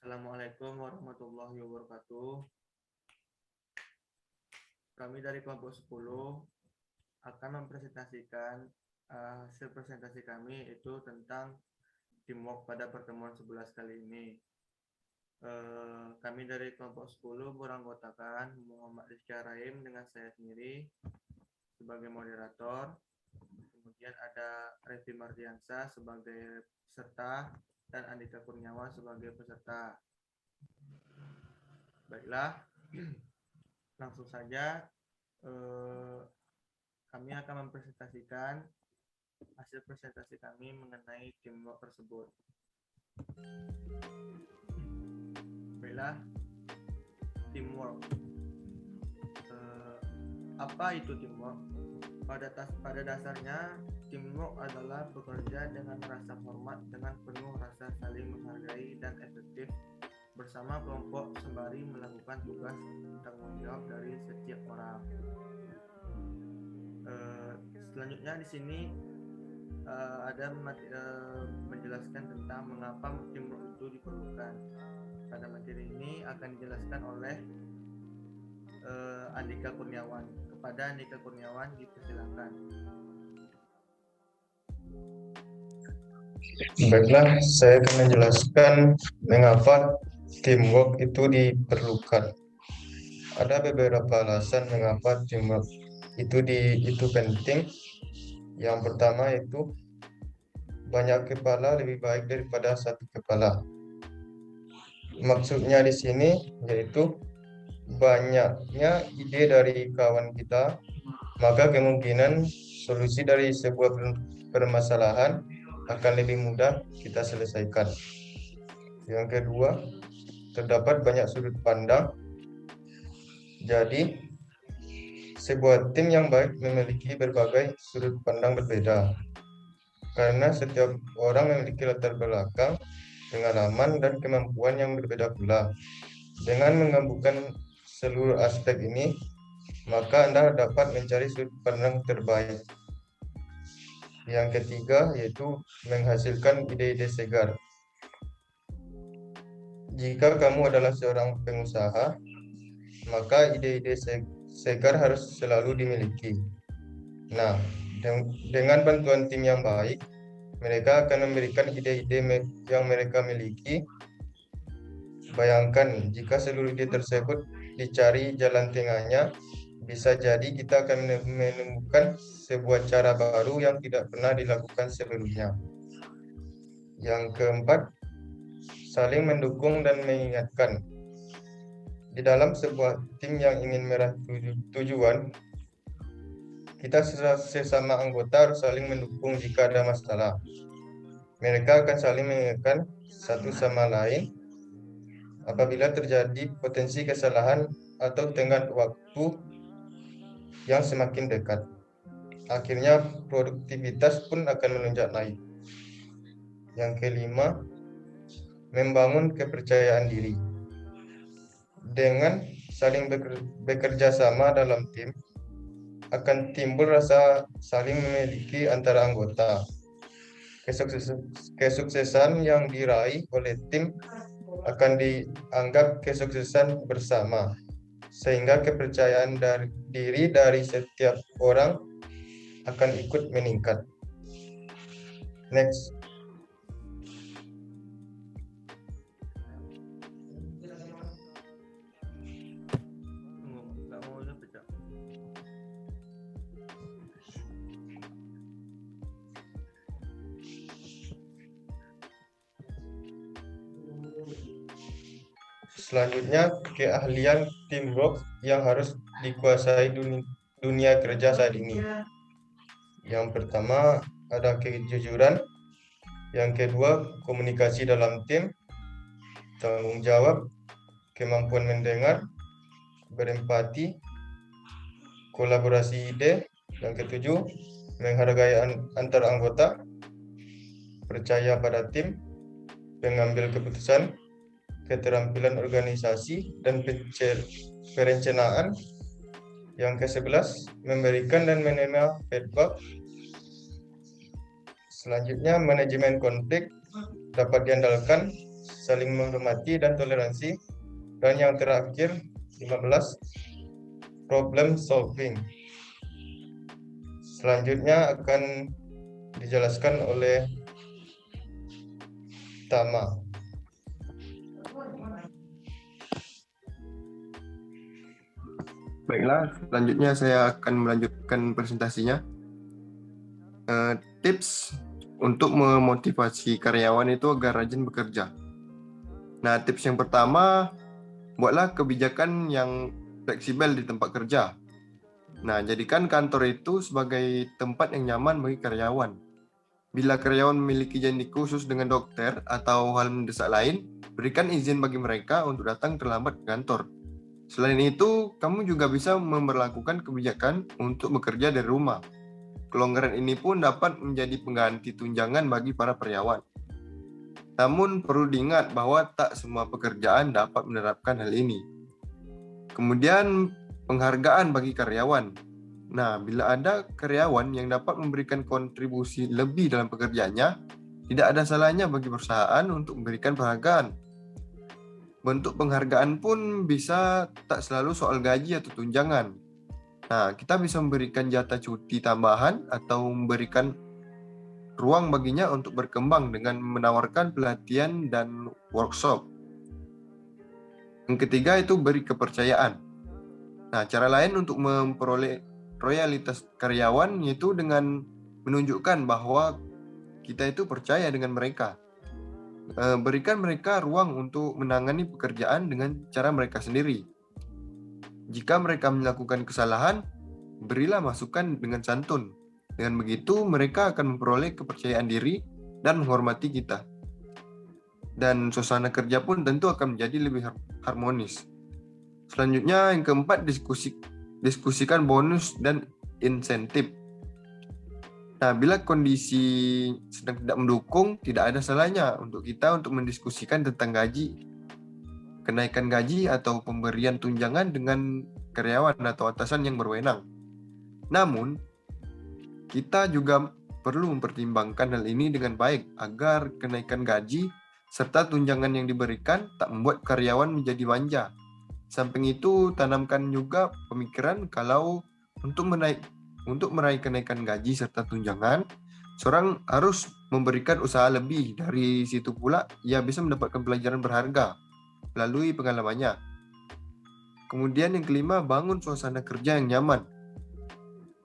Assalamualaikum warahmatullahi wabarakatuh. Kami dari kelompok 10 akan mempresentasikan hasil presentasi kami itu tentang teamwork pada pertemuan 11 kali ini. Kami dari kelompok 10 beranggotakan Muhammad Rizky Rahim dengan saya sendiri sebagai moderator. Kemudian ada Revi Mardiansa sebagai peserta dan Andika Kurniawan sebagai peserta. Baiklah, langsung saja kami akan mempresentasikan hasil presentasi kami mengenai teamwork tersebut. Baiklah, teamwork. Apa itu teamwork? Pada dasarnya, teamwork adalah bekerja dengan rasa hormat, dengan penuh rasa saling menghargai dan efektif bersama kelompok sembari melakukan tugas tanggung jawab dari setiap orang. Selanjutnya di sini ada menjelaskan tentang mengapa teamwork itu diperlukan. Pada materi ini akan dijelaskan oleh Andika Kurniawan. Kepada Andika Kurniawan dipersilakan. Baiklah, saya akan menjelaskan mengapa teamwork itu diperlukan. Ada beberapa alasan mengapa teamwork itu penting. Yang pertama itu banyak kepala lebih baik daripada satu kepala. Maksudnya di sini yaitu banyaknya ide dari kawan kita, maka kemungkinan solusi dari sebuah permasalahan akan lebih mudah kita selesaikan. Yang kedua, terdapat banyak sudut pandang. Jadi, sebuah tim yang baik memiliki berbagai sudut pandang berbeda. Karena setiap orang memiliki latar belakang, pengalaman, dan kemampuan yang berbeda pula. Dengan menggabungkan seluruh aspek ini, maka Anda dapat mencari sudut pandang terbaik. Yang ketiga yaitu menghasilkan ide-ide segar. Jika kamu adalah seorang pengusaha, maka ide-ide segar harus selalu dimiliki. Nah, dengan bantuan tim yang baik, mereka akan memberikan ide-ide yang mereka miliki. Bayangkan jika seluruh ide tersebut dicari jalan tengahnya, bisa jadi kita akan menemukan sebuah cara baru yang tidak pernah dilakukan sebelumnya. Yang keempat, saling mendukung dan mengingatkan. Di dalam sebuah tim yang ingin meraih tujuan, kita sesama anggota harus saling mendukung jika ada masalah. Mereka akan saling mengingatkan satu sama lain apabila terjadi potensi kesalahan atau tenggat waktu yang semakin dekat. Akhirnya produktivitas pun akan menunjak naik. Yang kelima, membangun kepercayaan diri. Dengan saling bekerja sama dalam tim, akan timbul rasa saling memiliki antara anggota. Kesuksesan yang diraih oleh tim akan dianggap kesuksesan bersama, sehingga kepercayaan diri dari setiap orang akan ikut meningkat. Next. Selanjutnya, keahlian teamwork yang harus dikuasai dunia kerja saat ini. Yang pertama, ada kejujuran. Yang kedua, komunikasi dalam tim, tanggung jawab, kemampuan mendengar, berempati, kolaborasi ide. Yang ketujuh, menghargai antar anggota, percaya pada tim, pengambil keputusan, keterampilan organisasi, dan perencanaan. Yang ke-11, memberikan dan menerima feedback. Selanjutnya, manajemen konflik dapat diandalkan saling menghormati dan toleransi. Dan yang terakhir 15, problem solving. Selanjutnya akan dijelaskan oleh Tama. Baiklah, selanjutnya saya akan melanjutkan presentasinya. Tips untuk memotivasi karyawan itu agar rajin bekerja. Nah, tips yang pertama, buatlah kebijakan yang fleksibel di tempat kerja. Nah, jadikan kantor itu sebagai tempat yang nyaman bagi karyawan. Bila karyawan memiliki janji khusus dengan dokter atau hal mendesak lain, berikan izin bagi mereka untuk datang terlambat ke kantor. Selain itu, kamu juga bisa memberlakukan kebijakan untuk bekerja dari rumah. Kelonggaran ini pun dapat menjadi pengganti tunjangan bagi para karyawan. Namun perlu diingat bahwa tak semua pekerjaan dapat menerapkan hal ini. Kemudian, penghargaan bagi karyawan. Nah, bila ada karyawan yang dapat memberikan kontribusi lebih dalam pekerjaannya, tidak ada salahnya bagi perusahaan untuk memberikan penghargaan. Bentuk penghargaan pun bisa tak selalu soal gaji atau tunjangan. Nah, kita bisa memberikan jatah cuti tambahan atau memberikan ruang baginya untuk berkembang dengan menawarkan pelatihan dan workshop. Yang ketiga itu beri kepercayaan. Nah, cara lain untuk memperoleh loyalitas karyawan yaitu dengan menunjukkan bahwa kita itu percaya dengan mereka. Berikan mereka ruang untuk menangani pekerjaan dengan cara mereka sendiri. Jika mereka melakukan kesalahan, berilah masukan dengan santun. Dengan begitu, mereka akan memperoleh kepercayaan diri dan menghormati kita. Dan suasana kerja pun tentu akan menjadi lebih harmonis. Selanjutnya, yang keempat, diskusikan bonus dan insentif. Nah, bila kondisi sedang tidak mendukung, tidak ada salahnya untuk kita untuk mendiskusikan tentang gaji, kenaikan gaji atau pemberian tunjangan dengan karyawan atau atasan yang berwenang. Namun, kita juga perlu mempertimbangkan hal ini dengan baik agar kenaikan gaji serta tunjangan yang diberikan tak membuat karyawan menjadi manja. Samping itu, tanamkan juga pemikiran kalau untuk meraih kenaikan gaji serta tunjangan, seorang harus memberikan usaha lebih. Dari situ pula, ia bisa mendapatkan pelajaran berharga melalui pengalamannya. Kemudian yang kelima, bangun suasana kerja yang nyaman.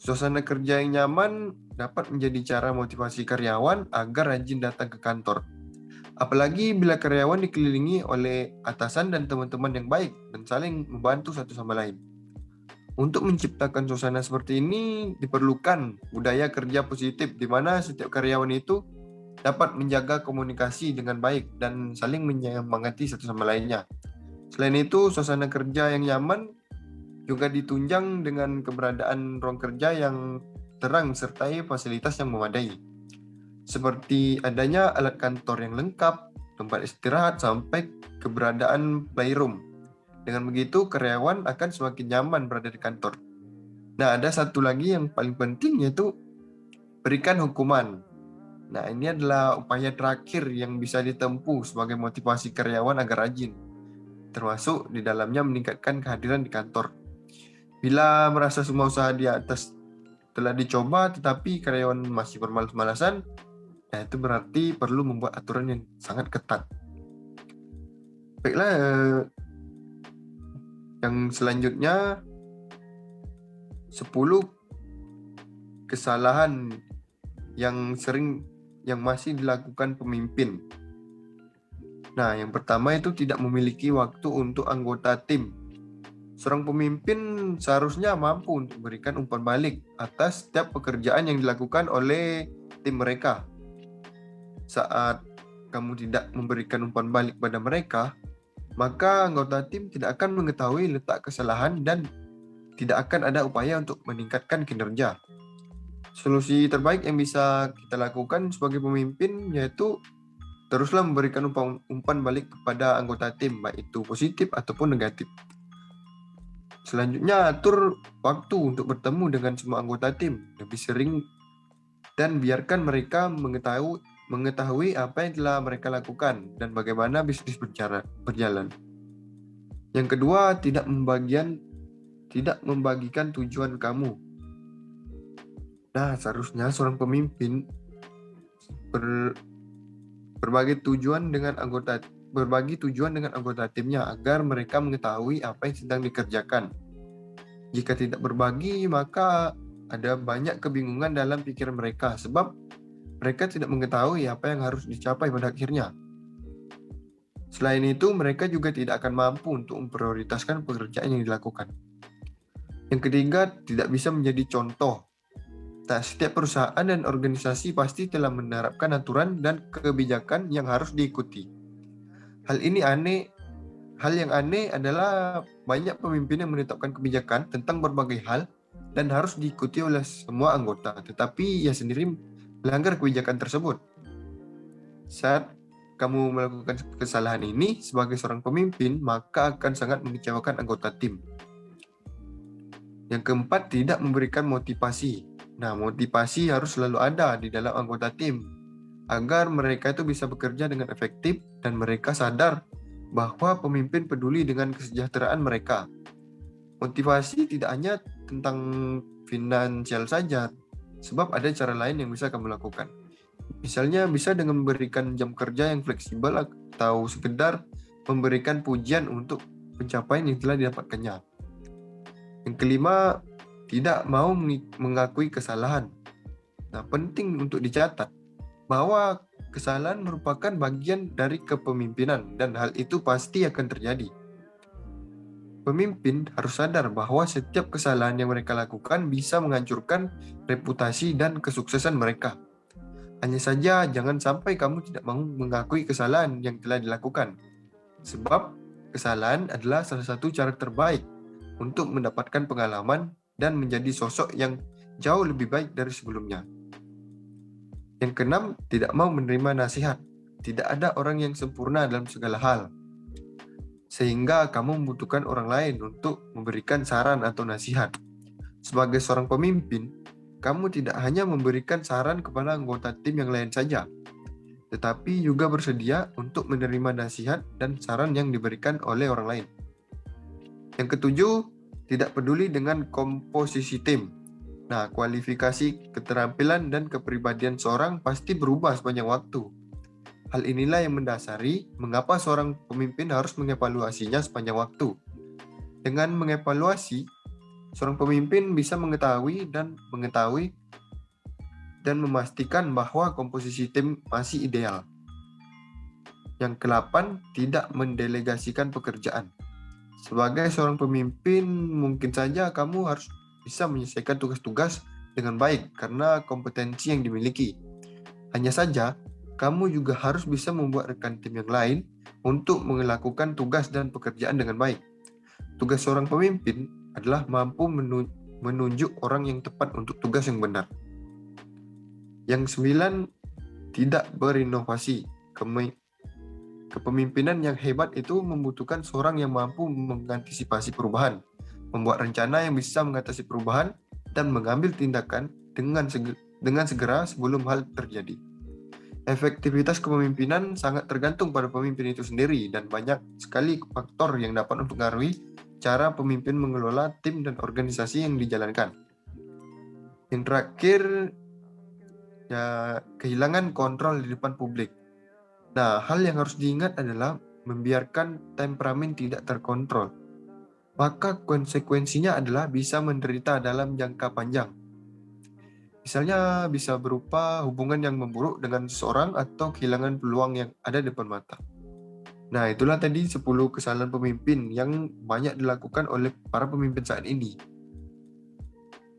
Suasana kerja yang nyaman dapat menjadi cara motivasi karyawan agar rajin datang ke kantor. Apalagi bila karyawan dikelilingi oleh atasan dan teman-teman yang baik dan saling membantu satu sama lain. Untuk menciptakan suasana seperti ini diperlukan budaya kerja positif di mana setiap karyawan itu dapat menjaga komunikasi dengan baik dan saling menyemangati satu sama lainnya. Selain itu, suasana kerja yang nyaman juga ditunjang dengan keberadaan ruang kerja yang terang sertai fasilitas yang memadai. Seperti adanya alat kantor yang lengkap, tempat istirahat, sampai keberadaan playroom. Dengan begitu, karyawan akan semakin nyaman berada di kantor. Nah, ada satu lagi yang paling penting yaitu berikan hukuman. Nah, ini adalah upaya terakhir yang bisa ditempuh sebagai motivasi karyawan agar rajin, termasuk di dalamnya meningkatkan kehadiran di kantor. Bila merasa semua usaha di atas telah dicoba tetapi karyawan masih bermalas-malasan, nah itu berarti perlu membuat aturan yang sangat ketat. Baiklah, yang selanjutnya 10 kesalahan yang masih dilakukan pemimpin. Nah, yang pertama itu tidak memiliki waktu untuk anggota tim. Seorang pemimpin seharusnya mampu untuk memberikan umpan balik atas setiap pekerjaan yang dilakukan oleh tim mereka. Saat kamu tidak memberikan umpan balik pada mereka, maka anggota tim tidak akan mengetahui letak kesalahan dan tidak akan ada upaya untuk meningkatkan kinerja. Solusi terbaik yang bisa kita lakukan sebagai pemimpin yaitu teruslah memberikan umpan balik kepada anggota tim, baik itu positif ataupun negatif. Selanjutnya, atur waktu untuk bertemu dengan semua anggota tim lebih sering dan biarkan mereka mengetahui apa yang telah mereka lakukan dan bagaimana bisnis berjalan. Yang kedua, tidak membagikan tujuan kamu. Nah, seharusnya seorang pemimpin berbagi tujuan dengan anggota timnya agar mereka mengetahui apa yang sedang dikerjakan. Jika tidak berbagi, maka ada banyak kebingungan dalam pikiran mereka sebab mereka tidak mengetahui apa yang harus dicapai pada akhirnya. Selain itu, mereka juga tidak akan mampu untuk memprioritaskan pekerjaan yang dilakukan. Yang ketiga, tidak bisa menjadi contoh. Nah, setiap perusahaan dan organisasi pasti telah menerapkan aturan dan kebijakan yang harus diikuti. Hal yang aneh adalah banyak pemimpin yang menetapkan kebijakan tentang berbagai hal dan harus diikuti oleh semua anggota, tetapi ia sendiri melanggar kebijakan tersebut. Saat kamu melakukan kesalahan ini sebagai seorang pemimpin, maka akan sangat mengecewakan anggota tim. Yang keempat, tidak memberikan motivasi. Nah, motivasi harus selalu ada di dalam anggota tim agar mereka itu bisa bekerja dengan efektif dan mereka sadar bahwa pemimpin peduli dengan kesejahteraan mereka. Motivasi tidak hanya tentang finansial saja, sebab ada cara lain yang bisa kamu lakukan. Misalnya bisa dengan memberikan jam kerja yang fleksibel atau sekedar memberikan pujian untuk pencapaian yang telah didapatkannya. Yang kelima, tidak mau mengakui kesalahan. Nah, penting untuk dicatat bahwa kesalahan merupakan bagian dari kepemimpinan dan hal itu pasti akan terjadi. Pemimpin harus sadar bahwa setiap kesalahan yang mereka lakukan bisa menghancurkan reputasi dan kesuksesan mereka. Hanya saja jangan sampai kamu tidak mau mengakui kesalahan yang telah dilakukan. Sebab kesalahan adalah salah satu cara terbaik untuk mendapatkan pengalaman dan menjadi sosok yang jauh lebih baik dari sebelumnya. Yang keenam, tidak mau menerima nasihat. Tidak ada orang yang sempurna dalam segala hal. Sehingga kamu membutuhkan orang lain untuk memberikan saran atau nasihat. Sebagai seorang pemimpin, kamu tidak hanya memberikan saran kepada anggota tim yang lain saja, tetapi juga bersedia untuk menerima nasihat dan saran yang diberikan oleh orang lain. Yang ketujuh, tidak peduli dengan komposisi tim. Nah, kualifikasi, keterampilan, dan kepribadian seorang pasti berubah sepanjang waktu. Hal inilah yang mendasari mengapa seorang pemimpin harus mengevaluasinya sepanjang waktu. Dengan mengevaluasi, seorang pemimpin bisa mengetahui dan memastikan bahwa komposisi tim masih ideal. Yang ke-8, tidak mendelegasikan pekerjaan. Sebagai seorang pemimpin, mungkin saja kamu harus bisa menyelesaikan tugas-tugas dengan baik karena kompetensi yang dimiliki. Hanya saja, kamu juga harus bisa membuat rekan tim yang lain untuk melakukan tugas dan pekerjaan dengan baik. Tugas seorang pemimpin adalah mampu menunjuk orang yang tepat untuk tugas yang benar. Yang 9, tidak berinovasi. Kepemimpinan yang hebat itu membutuhkan seorang yang mampu mengantisipasi perubahan, membuat rencana yang bisa mengatasi perubahan, dan mengambil tindakan dengan segera sebelum hal terjadi. Efektivitas kepemimpinan sangat tergantung pada pemimpin itu sendiri dan banyak sekali faktor yang dapat mempengaruhi cara pemimpin mengelola tim dan organisasi yang dijalankan. Yang terakhir, ya, kehilangan kontrol di depan publik. Nah, hal yang harus diingat adalah membiarkan temperamen tidak terkontrol. Maka konsekuensinya adalah bisa menderita dalam jangka panjang. Misalnya bisa berupa hubungan yang memburuk dengan seseorang atau kehilangan peluang yang ada di depan mata. Nah, itulah tadi 10 kesalahan pemimpin yang banyak dilakukan oleh para pemimpin saat ini.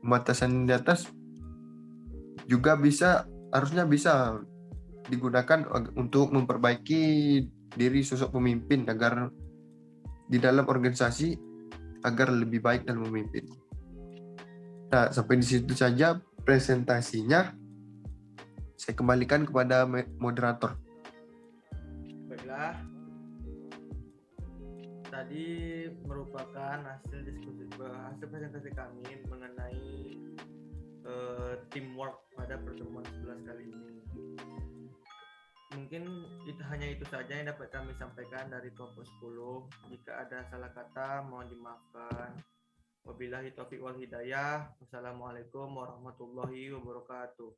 Pembatasan di atas juga harusnya bisa digunakan untuk memperbaiki diri sosok pemimpin agar di dalam organisasi agar lebih baik dalam memimpin. Nah, sampai di situ saja presentasinya. Saya kembalikan kepada moderator. Baiklah, tadi merupakan hasil presentasi kami mengenai teamwork pada pertemuan 11 kali ini. Mungkin hanya itu saja yang dapat kami sampaikan dari kelompok 10. Jika ada salah kata mohon dimaafkan. Wabillahi taufiq wal hidayah. Wassalamualaikum warahmatullahi wabarakatuh.